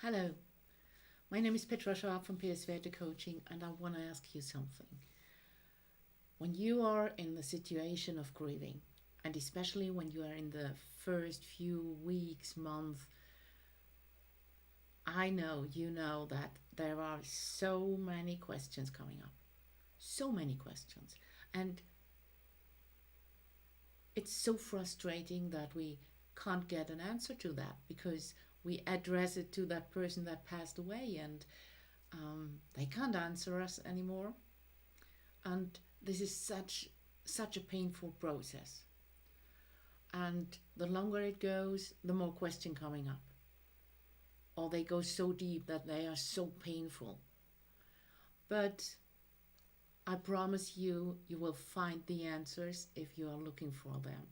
Hello, my name is Petra Schwab from PS-Werte-Coaching, and I want to ask you something. When you are in the situation of grieving, and especially when you are in the first few weeks, months, I know you know that there are so many questions coming up. So many questions. And it's so frustrating that we can't get an answer to that because we address it to that person that passed away and they can't answer us anymore. And this is such a painful process. And the longer it goes, the more question coming up. Or they go so deep that they are so painful. But I promise you, you will find the answers if you are looking for them.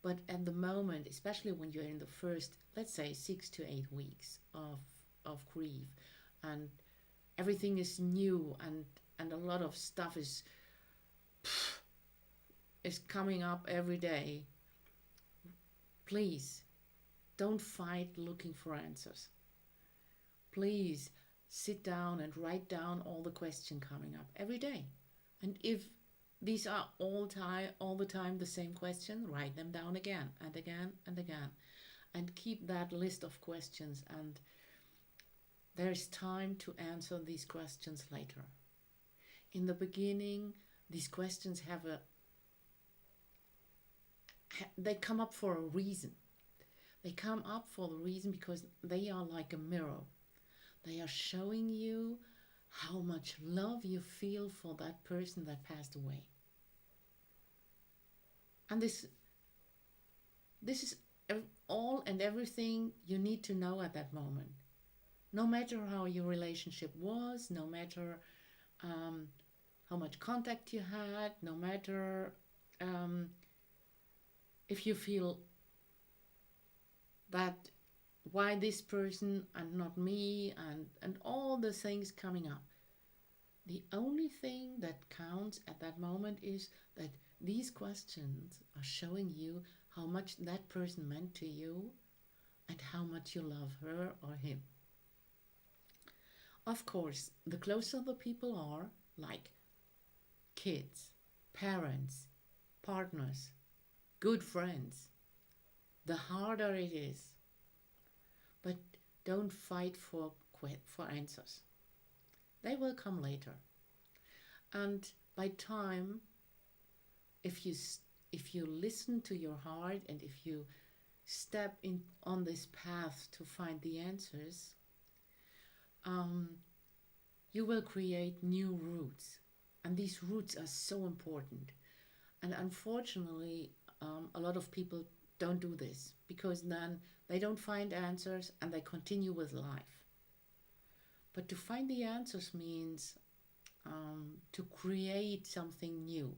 But at the moment, especially when you're in the first, let's say, 6 to 8 weeks of grief, and everything is new and a lot of stuff is coming up every day, please don't fight looking for answers. Please sit down and write down all the questions coming up every day. And if these are all the time the same question, write them down again and again and again. And keep that list of questions, and there's time to answer these questions later. In the beginning, these questions they come up for a reason. They come up for the reason because they are like a mirror. They are showing you how much love you feel for that person that passed away. And this is all and everything you need to know at that moment. No matter how your relationship was, no matter how much contact you had, no matter if you feel that why this person and not me, and all the things coming up. The only thing that counts at that moment is that these questions are showing you how much that person meant to you and how much you love her or him. Of course, the closer the people are, like kids, parents, partners, good friends, the harder it is. But don't fight for answers. They will come later. And by time, if you listen to your heart and if you step in on this path to find the answers, you will create new roots. And these roots are so important. And unfortunately, a lot of people don't do this because then they don't find answers and they continue with life. But to find the answers means to create something new.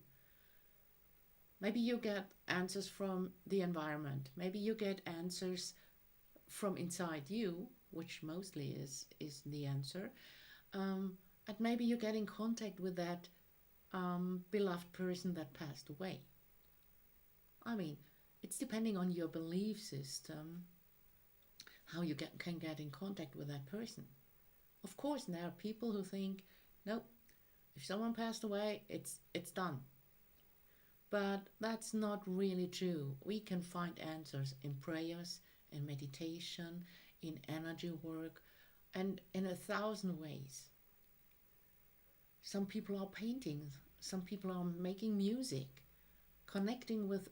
Maybe you get answers from the environment. Maybe you get answers from inside you, which mostly is the answer. And maybe you get in contact with that beloved person that passed away. I mean, it's depending on your belief system how you can get in contact with that person. Of course, there are people who think, no, if someone passed away, it's done. But that's not really true. We can find answers in prayers, in meditation, in energy work, and in 1,000 ways. Some people are painting, some people are making music. Connecting with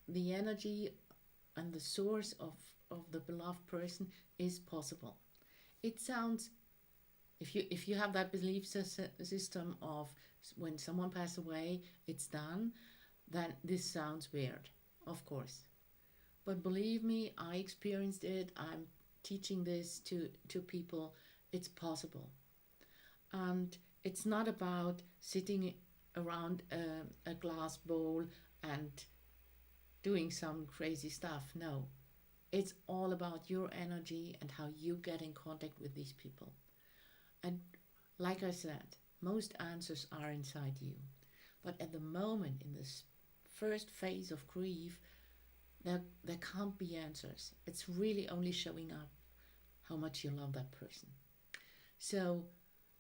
the energy and the source of the beloved person is possible. It sounds, if you have that belief system of when someone passes away, it's done, then this sounds weird, of course. But believe me, I experienced it. I'm teaching this to people. It's possible. And it's not about sitting around a glass bowl and doing some crazy stuff. No, it's all about your energy and how you get in contact with these people. And like I said, most answers are inside you. But at the moment, in this first phase of grief, there can't be answers. It's really only showing up how much you love that person. So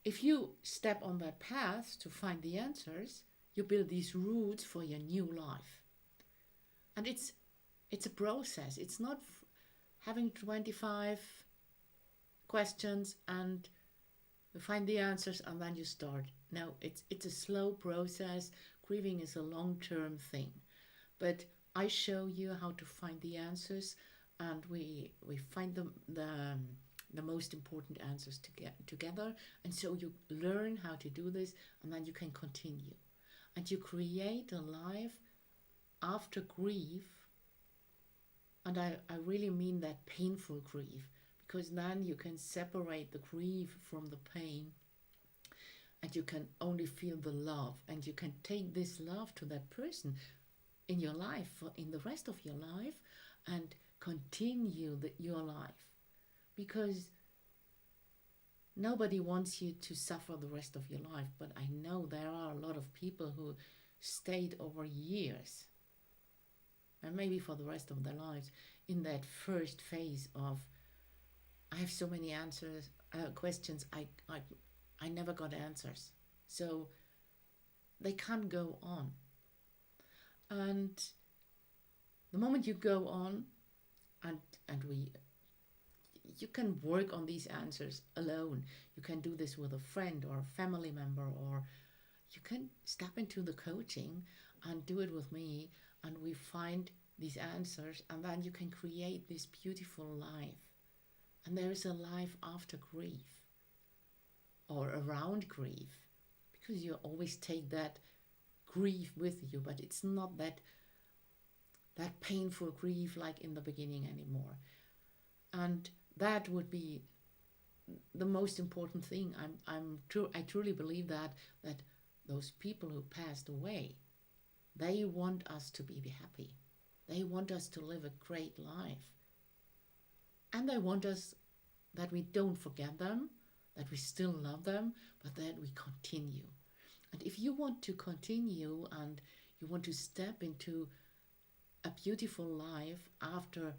if you step on that path to find the answers, you build these roots for your new life. And it's a process. It's not having 25 questions and you find the answers and then you start. No, it's a slow process. Grieving is a long-term thing. But I show you how to find the answers, and we find the most important answers together. And so you learn how to do this, and then you can continue. And you create a life after grief. And I really mean that painful grief, because then you can separate the grief from the pain, and you can only feel the love, and you can take this love to that person in your life, in the rest of your life, and continue your life. Because nobody wants you to suffer the rest of your life, but I know there are a lot of people who stayed over years, and maybe for the rest of their lives, in that first phase of, I have so many questions, I never got answers. So they can't go on. And the moment you go on, and you can work on these answers alone. You can do this with a friend or a family member, or you can step into the coaching and do it with me, and we find these answers, and then you can create this beautiful life. And there is a life after grief, or around grief, because you always take that grief with you, but it's not that painful grief like in the beginning anymore. And that would be the most important thing. I truly believe that those people who passed away, they want us to be happy. They want us to live a great life. And they want us that we don't forget them, that we still love them, but that we continue. And if you want to continue and you want to step into a beautiful life after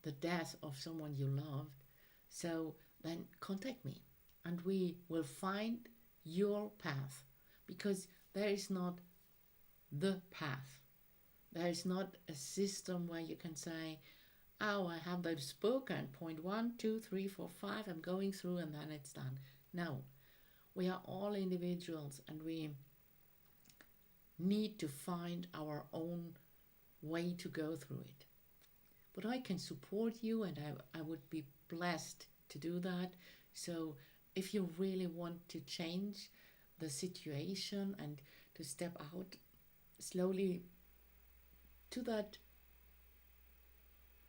the death of someone you loved, so then contact me and we will find your path, because there is not the path. There is not a system where you can say, oh, I have this book and point 1, 2, 3, 4, 5, I'm going through and then it's done. No, we are all individuals and we need to find our own way to go through it. But I can support you, and I would be blessed to do that. So if you really want to change the situation and to step out slowly to that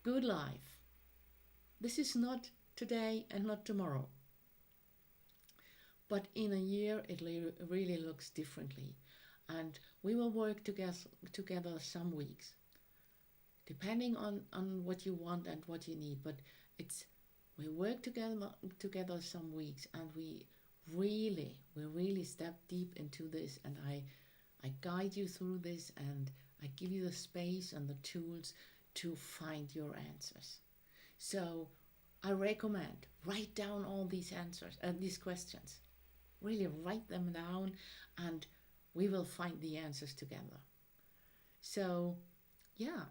good life, this is not today and not tomorrow. But in a year it really looks differently. And we will work together some weeks, depending on what you want and what you need. But we work together some weeks, and we really step deep into this, and I guide you through this, and I give you the space and the tools to find your answers. So I recommend write down all these answers and these questions. Really write them down, and we will find the answers together. So yeah,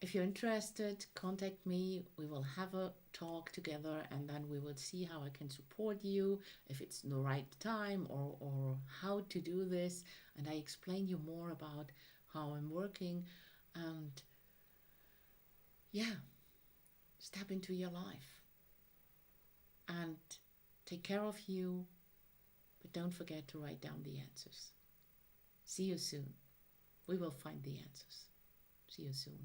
if you're interested, contact me. We will have a talk together, and then we will see how I can support you, if it's the right time or how to do this. And I explain you more about how I'm working. And yeah, step into your life and take care of you. But don't forget to write down the answers. See you soon. We will find the answers. See you soon.